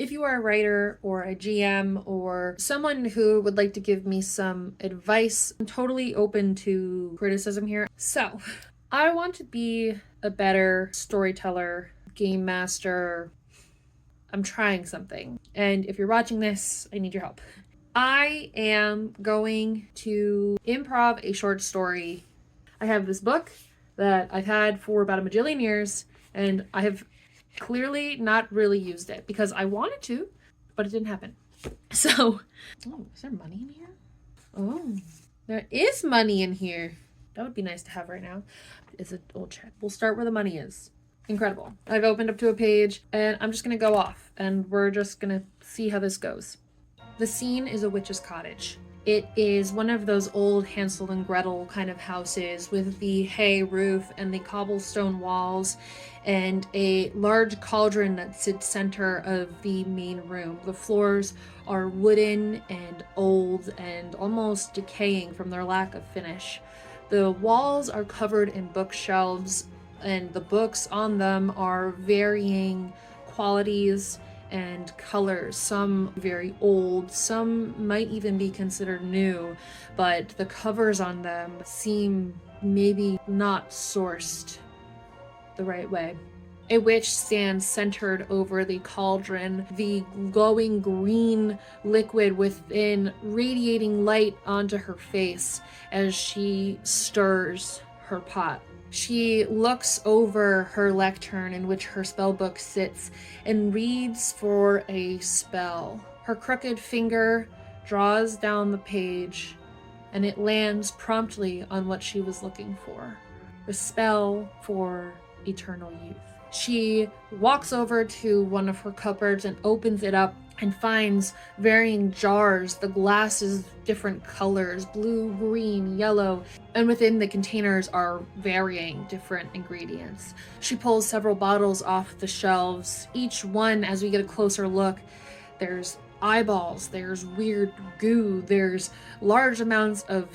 if you are a writer or a GM or someone who would like to give me some advice, I'm totally open to criticism here. So, I want to be a better storyteller, game master. I'm trying something. And if you're watching this, I need your help. I am going to improv a short story. I have this book that I've had for about a majillion years, and I have clearly not really used it because I wanted to, but it didn't happen. So, oh, is there money in here? Oh, there is money in here. That would be nice to have right now. Is it old check? We'll start where the money is. Incredible. I've opened up to a page and I'm just going to go off and we're just going to see how this goes. The scene is a witch's cottage. It is one of those old Hansel and Gretel kind of houses with the hay roof and the cobblestone walls and a large cauldron that sits center of the main room. The floors are wooden and old and almost decaying from their lack of finish. The walls are covered in bookshelves and the books on them are varying qualities and colors, some very old, some might even be considered new, but the covers on them seem maybe not sourced the right way. A witch stands centered over the cauldron, the glowing green liquid within radiating light onto her face as she stirs her pot. She looks over her lectern in which her spellbook sits and reads for a spell. Her crooked finger draws down the page and it lands promptly on what she was looking for. The spell for eternal youth. She walks over to one of her cupboards and opens it up and finds varying jars. The glass is different colors, blue, green, yellow, and within the containers are varying different ingredients. She pulls several bottles off the shelves. Each one, as we get a closer look, there's eyeballs, there's weird goo, there's large amounts of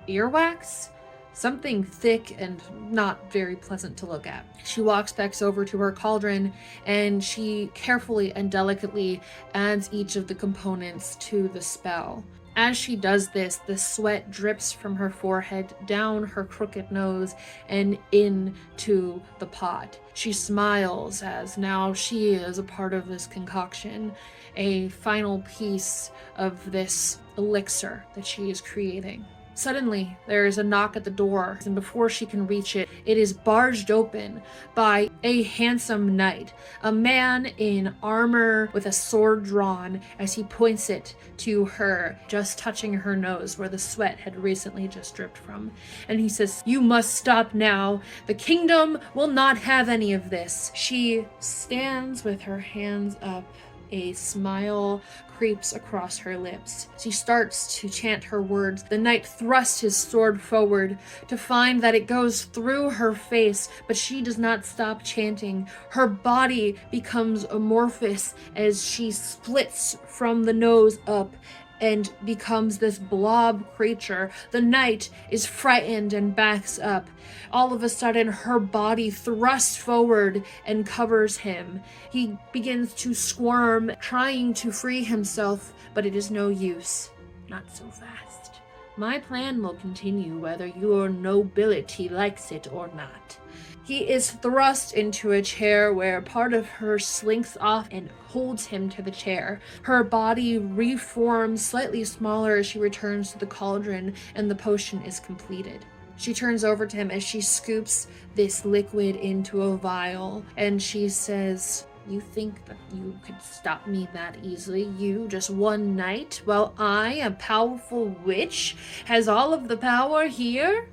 earwax, something thick and not very pleasant to look at. She walks back over to her cauldron and she carefully and delicately adds each of the components to the spell. As she does this, the sweat drips from her forehead down her crooked nose and into the pot. She smiles as now she is a part of this concoction, a final piece of this elixir that she is creating. Suddenly, there is a knock at the door, and before she can reach it, it is barged open by a handsome knight, a man in armor with a sword drawn as he points it to her, just touching her nose where the sweat had recently just dripped from. And he says, "You must stop now. The kingdom will not have any of this." She stands with her hands up. A smile creeps across her lips. She starts to chant her words. The knight thrusts his sword forward to find that it goes through her face, but she does not stop chanting. Her body becomes amorphous as she splits from the nose up and becomes this blob creature. The knight is frightened and backs up. All of a sudden, her body thrusts forward and covers him. He begins to squirm, trying to free himself, but it is no use. Not so fast. My plan will continue whether your nobility likes it or not. He is thrust into a chair where part of her slinks off and holds him to the chair. Her body reforms slightly smaller as she returns to the cauldron and the potion is completed. She turns over to him as she scoops this liquid into a vial and she says, "You think that you could stop me that easily? You, just one night, while I, a powerful witch, has all of the power here?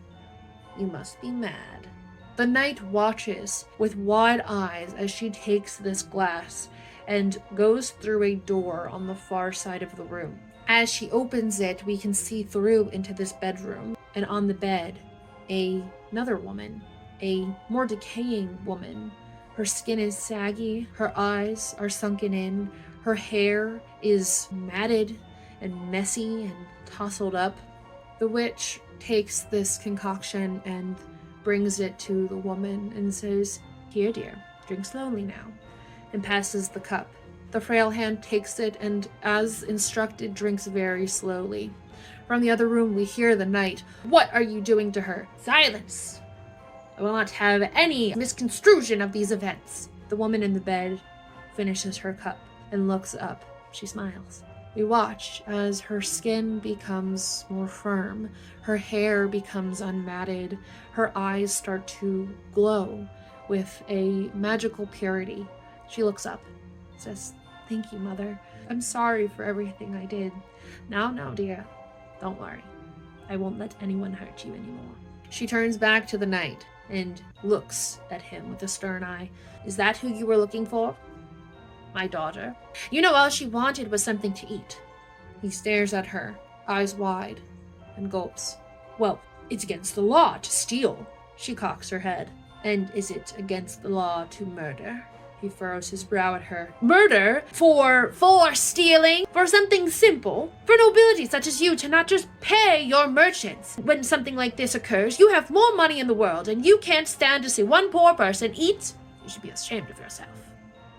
You must be mad." The knight watches with wide eyes as she takes this glass and goes through a door on the far side of the room. As she opens it, we can see through into this bedroom, and on the bed, another woman, a more decaying woman. Her skin is saggy, her eyes are sunken in, her hair is matted and messy and tousled up. The witch takes this concoction and brings it to the woman and says, "Here, dear, drink slowly now," and passes the cup. The frail hand takes it and, as instructed, drinks very slowly. From the other room, we hear the knight. What are you doing to her? Silence! I will not have any misconstruction of these events. The woman in the bed finishes her cup and looks up. She smiles. We watch as her skin becomes more firm, her hair becomes unmatted, her eyes start to glow with a magical purity. She looks up, says, "Thank you, Mother. I'm sorry for everything I did. Now, dear, don't worry. I won't let anyone hurt you anymore." She turns back to the knight and looks at him with a stern eye. "Is that who you were looking for?" "My daughter. You know, all she wanted was something to eat." He stares at her, eyes wide, and gulps. "Well, it's against the law to steal." She cocks her head. "And is it against the law to murder?" He furrows his brow at her. "Murder? For stealing? For something simple? For nobility such as you to not just pay your merchants? When something like this occurs, you have more money in the world, and you can't stand to see one poor person eat? You should be ashamed of yourself."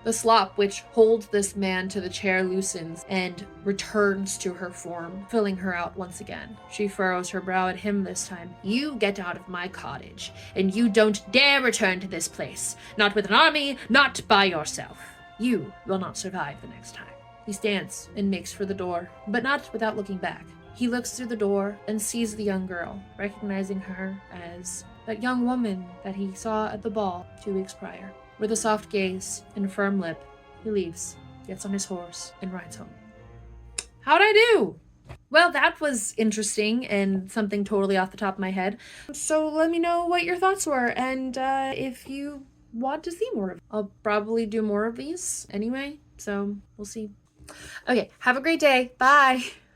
The slop which holds this man to the chair loosens and returns to her form, filling her out once again. She furrows her brow at him this time. "You get out of my cottage, and you don't dare return to this place. Not with an army, not by yourself. You will not survive the next time." He stands and makes for the door, but not without looking back. He looks through the door and sees the young girl, recognizing her as that young woman that he saw at the ball 2 weeks prior. With a soft gaze and firm lip, he leaves, gets on his horse, and rides home. How'd I do? Well, that was interesting and something totally off the top of my head. So let me know what your thoughts were, and if you want to see more of it. I'll probably do more of these anyway, so we'll see. Okay, have a great day. Bye!